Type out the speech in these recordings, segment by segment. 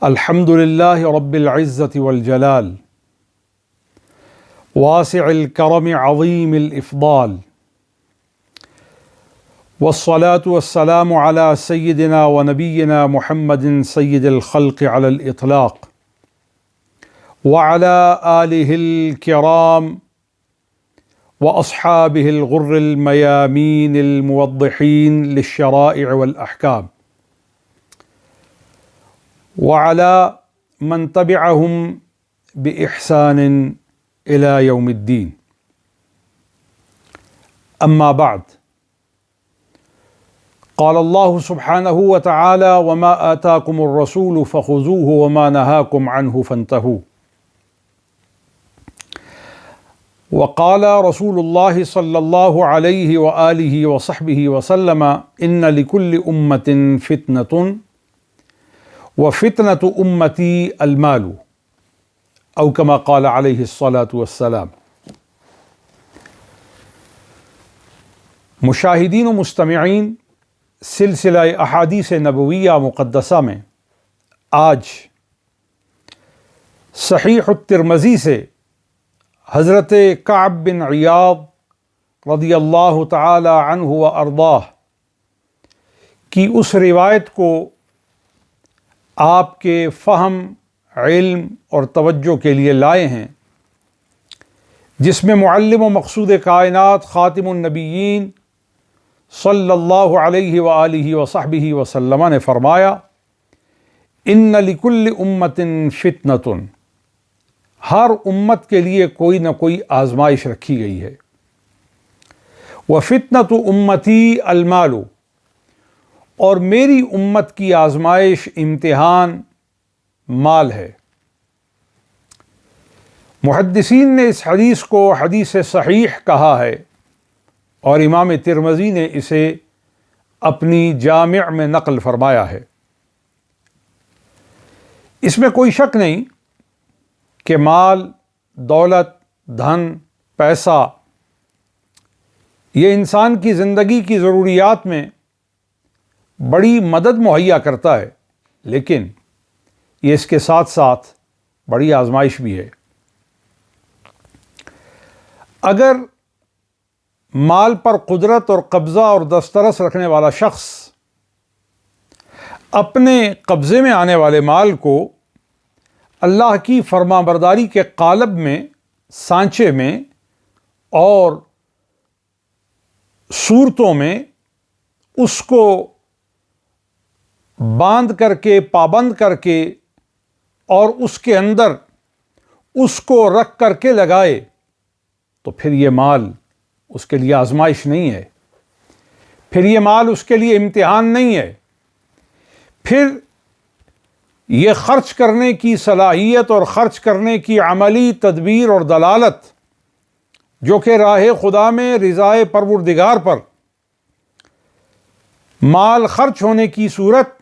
الحمد لله رب العزة والجلال واسع الكرم عظيم الإفضال والصلاة والسلام على سيدنا ونبينا محمد سيد الخلق على الإطلاق وعلى آله الكرام وأصحابه الغر الميامين الموضحين للشرائع والأحكام وعلى من تبعهم بإحسان إلى يوم الدين. أما بعد، قال الله سبحانه وتعالى: وما آتاكم الرسول فخذوه وما نهاكم عنه فانتهوا. وقال رسول الله صلى الله عليه وآله وصحبه وسلم: إن لكل أمة فتنة وفتنة أمتي المال، أو كما قال عليه الصلاة والسلام. مشاہدین و مستمعین، سلسلہ احادیث نبویہ مقدسہ میں آج صحیح الترمذی سے حضرت کعب بن عیاض رضی اللہ تعالی عنہ و ارضاہ کی اس روایت کو آپ کے فہم، علم اور توجہ کے لیے لائے ہیں، جس میں معلم و مقصود کائنات خاتم النبیین صلی اللہ علیہ وآلہ وصحبہ وسلم نے فرمایا: ان لکل امت فتنۃ، ہر امت کے لیے کوئی نہ کوئی آزمائش رکھی گئی ہے. وفتنۃ امتی المال، اور میری امت کی آزمائش، امتحان مال ہے. محدثین نے اس حدیث کو حدیث صحیح کہا ہے، اور امام ترمذی نے اسے اپنی جامع میں نقل فرمایا ہے. اس میں کوئی شک نہیں کہ مال، دولت، دھن، پیسہ یہ انسان کی زندگی کی ضروریات میں بڑی مدد مہیا کرتا ہے، لیکن یہ اس کے ساتھ ساتھ بڑی آزمائش بھی ہے. اگر مال پر قدرت اور قبضہ اور دسترس رکھنے والا شخص اپنے قبضے میں آنے والے مال کو اللہ کی فرمانبرداری کے قالب میں، سانچے میں اور صورتوں میں اس کو باندھ کر کے، پابند کر کے اور اس کے اندر اس کو رکھ کر کے لگائے، تو پھر یہ مال اس کے لیے آزمائش نہیں ہے، پھر یہ مال اس کے لیے امتحان نہیں ہے، پھر یہ خرچ کرنے کی صلاحیت اور خرچ کرنے کی عملی تدبیر اور دلالت، جو کہ راہ خدا میں رضائے پروردگار پر مال خرچ ہونے کی صورت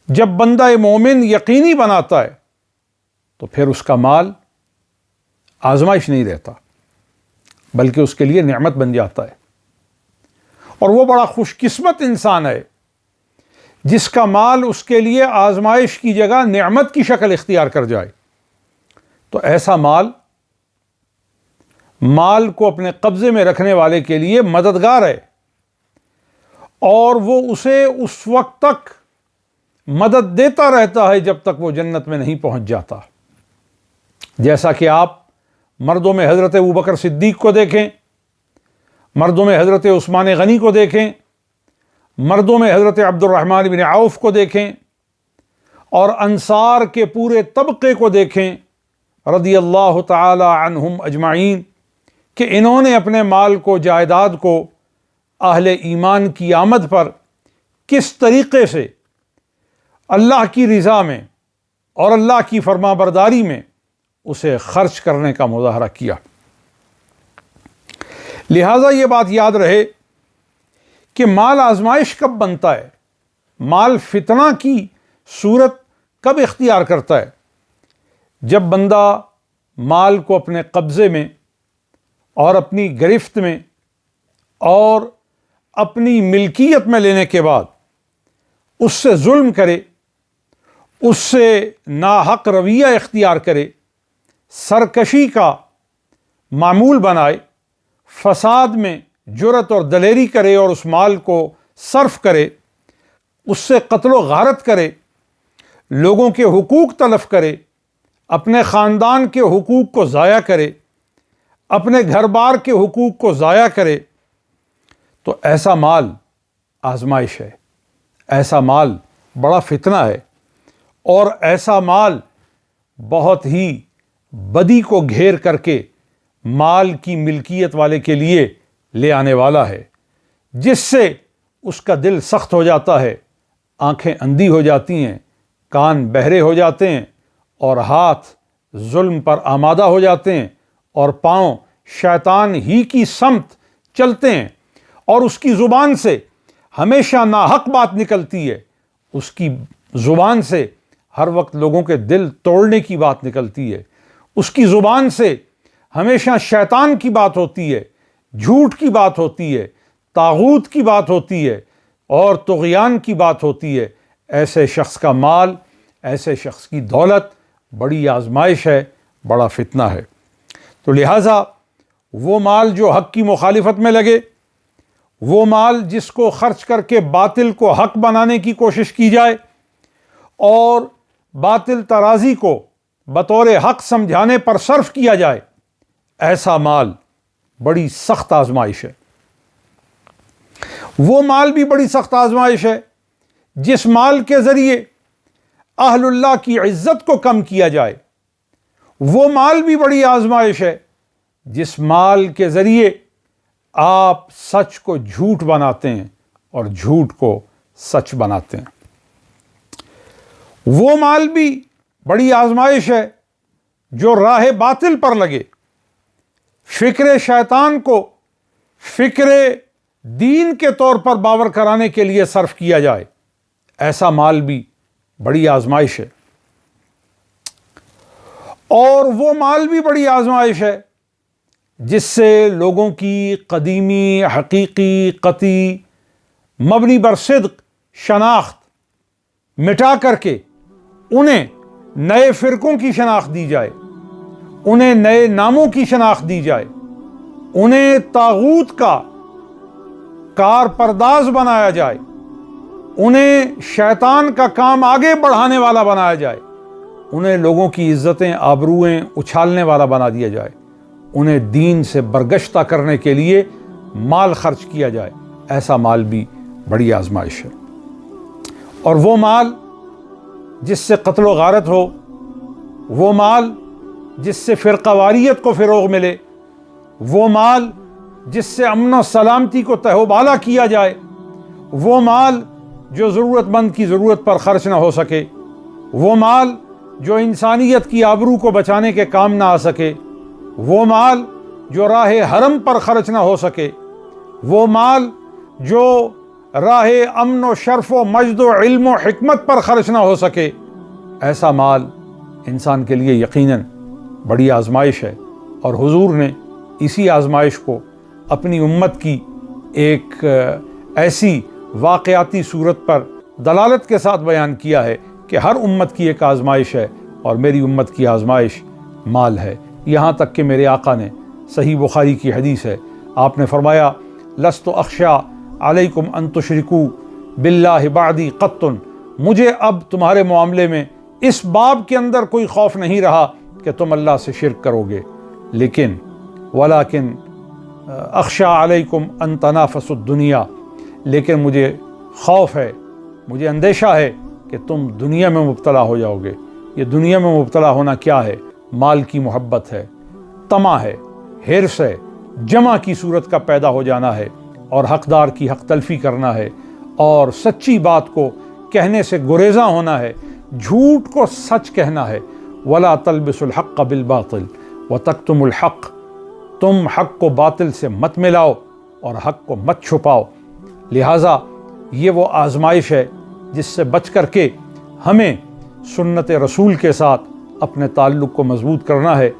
جب بندہ مومن یقینی بناتا ہے، تو پھر اس کا مال آزمائش نہیں رہتا، بلکہ اس کے لیے نعمت بن جاتا ہے. اور وہ بڑا خوش قسمت انسان ہے جس کا مال اس کے لیے آزمائش کی جگہ نعمت کی شکل اختیار کر جائے. تو ایسا مال کو اپنے قبضے میں رکھنے والے کے لیے مددگار ہے، اور وہ اسے اس وقت تک مدد دیتا رہتا ہے جب تک وہ جنت میں نہیں پہنچ جاتا. جیسا کہ آپ مردوں میں حضرت ابوبکر صدیق کو دیکھیں، مردوں میں حضرت عثمان غنی کو دیکھیں، مردوں میں حضرت عبد الرحمن بن عوف کو دیکھیں، اور انصار کے پورے طبقے کو دیکھیں رضی اللہ تعالی عنہم اجمعین، کہ انہوں نے اپنے مال کو، جائیداد کو اہل ایمان کی آمد پر کس طریقے سے اللہ کی رضا میں اور اللہ کی فرمانبرداری میں اسے خرچ کرنے کا مظاہرہ کیا. لہذا یہ بات یاد رہے کہ مال آزمائش کب بنتا ہے، مال فتنہ کی صورت کب اختیار کرتا ہے؟ جب بندہ مال کو اپنے قبضے میں اور اپنی گرفت میں اور اپنی ملکیت میں لینے کے بعد اس سے ظلم کرے، اس سے ناحق رویہ اختیار کرے، سرکشی کا معمول بنائے، فساد میں جرأت اور دلیری کرے اور اس مال کو صرف کرے، اس سے قتل و غارت کرے، لوگوں کے حقوق تلف کرے، اپنے خاندان کے حقوق کو ضائع کرے، اپنے گھر بار کے حقوق کو ضائع کرے، تو ایسا مال آزمائش ہے، ایسا مال بڑا فتنہ ہے، اور ایسا مال بہت ہی بدی کو گھیر کر کے مال کی ملکیت والے کے لیے لے آنے والا ہے، جس سے اس کا دل سخت ہو جاتا ہے، آنکھیں اندھی ہو جاتی ہیں، کان بہرے ہو جاتے ہیں، اور ہاتھ ظلم پر آمادہ ہو جاتے ہیں، اور پاؤں شیطان ہی کی سمت چلتے ہیں، اور اس کی زبان سے ہمیشہ ناحق بات نکلتی ہے، اس کی زبان سے ہر وقت لوگوں کے دل توڑنے کی بات نکلتی ہے، اس کی زبان سے ہمیشہ شیطان کی بات ہوتی ہے، جھوٹ کی بات ہوتی ہے، طاغوت کی بات ہوتی ہے، اور طغیان کی بات ہوتی ہے۔ ایسے شخص کا مال، ایسے شخص کی دولت بڑی آزمائش ہے، بڑا فتنہ ہے۔ تو لہٰذا وہ مال جو حق کی مخالفت میں لگے، وہ مال جس کو خرچ کر کے باطل کو حق بنانے کی کوشش کی جائے اور باطل ترازی کو بطور حق سمجھانے پر صرف کیا جائے، ایسا مال بڑی سخت آزمائش ہے۔ وہ مال بھی بڑی سخت آزمائش ہے جس مال کے ذریعے اہل اللہ کی عزت کو کم کیا جائے، وہ مال بھی بڑی آزمائش ہے جس مال کے ذریعے آپ سچ کو جھوٹ بناتے ہیں اور جھوٹ کو سچ بناتے ہیں۔ وہ مال بھی بڑی آزمائش ہے جو راہ باطل پر لگے، فکر شیطان کو فکر دین کے طور پر باور کرانے کے لیے صرف کیا جائے، ایسا مال بھی بڑی آزمائش ہے۔ اور وہ مال بھی بڑی آزمائش ہے جس سے لوگوں کی قدیمی، حقیقی، قطعی، مبنی بر صدق شناخت مٹا کر کے انہیں نئے فرقوں کی شناخت دی جائے، انہیں نئے ناموں کی شناخت دی جائے، انہیں طاغوت کا کار پرداز بنایا جائے، انہیں شیطان کا کام آگے بڑھانے والا بنایا جائے، انہیں لوگوں کی عزتیں، آبروئیں اچھالنے والا بنا دیا جائے، انہیں دین سے برگشتہ کرنے کے لیے مال خرچ کیا جائے، ایسا مال بھی بڑی آزمائش ہے۔ اور وہ مال جس سے قتل و غارت ہو، وہ مال جس سے فرقہ واریت کو فروغ ملے، وہ مال جس سے امن و سلامتی کو تہ و بالا کیا جائے، وہ مال جو ضرورت مند کی ضرورت پر خرچ نہ ہو سکے، وہ مال جو انسانیت کی آبرو کو بچانے کے کام نہ آ سکے، وہ مال جو راہ حرم پر خرچ نہ ہو سکے، وہ مال جو راہ امن و شرف و مجد و علم و حکمت پر خرچ نہ ہو سکے، ایسا مال انسان کے لیے یقیناً بڑی آزمائش ہے۔ اور حضور نے اسی آزمائش کو اپنی امت کی ایک ایسی واقعاتی صورت پر دلالت کے ساتھ بیان کیا ہے کہ ہر امت کی ایک آزمائش ہے، اور میری امت کی آزمائش مال ہے۔ یہاں تک کہ میرے آقا نے، صحیح بخاری کی حدیث ہے، آپ نے فرمایا لست اخشا علیکم ان تشرکوا باللہ بعدی قط، مجھے اب تمہارے معاملے میں اس باب کے اندر کوئی خوف نہیں رہا کہ تم اللہ سے شرک کرو گے، لیکن ولیکن اخشا علیکم ان تنافسوا الدنیا، لیکن مجھے خوف ہے، مجھے اندیشہ ہے کہ تم دنیا میں مبتلا ہو جاؤ گے۔ یہ دنیا میں مبتلا ہونا کیا ہے؟ مال کی محبت ہے، طمع ہے، حرص ہے، جمع کی صورت کا پیدا ہو جانا ہے، اور حقدار کی حق تلفی کرنا ہے، اور سچی بات کو کہنے سے گریزاں ہونا ہے، جھوٹ کو سچ کہنا ہے۔ وَلَا تَلْبِسُوا الْحَقَّ بِالْبَاطِلِ وَتَكْتُمُوا الْحَقَّ، تم حق کو باطل سے مت ملاؤ اور حق کو مت چھپاؤ۔ لہٰذا یہ وہ آزمائش ہے جس سے بچ کر کے ہمیں سنت رسول کے ساتھ اپنے تعلق کو مضبوط کرنا ہے۔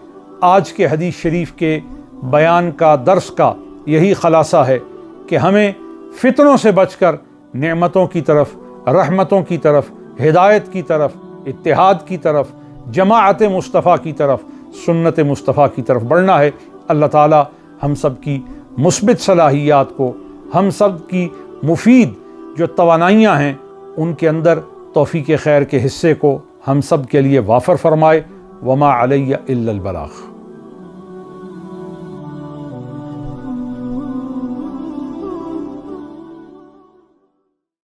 آج کے حدیث شریف کے بیان کا، درس کا یہی خلاصہ ہے کہ ہمیں فتنوں سے بچ کر نعمتوں کی طرف، رحمتوں کی طرف، ہدایت کی طرف، اتحاد کی طرف، جماعت مصطفیٰ کی طرف، سنت مصطفیٰ کی طرف بڑھنا ہے۔ اللہ تعالی ہم سب کی مثبت صلاحیات کو، ہم سب کی مفید جو توانائیاں ہیں ان کے اندر توفیق خیر کے حصے کو ہم سب کے لیے وافر فرمائے۔ وما علی الا البلاغ۔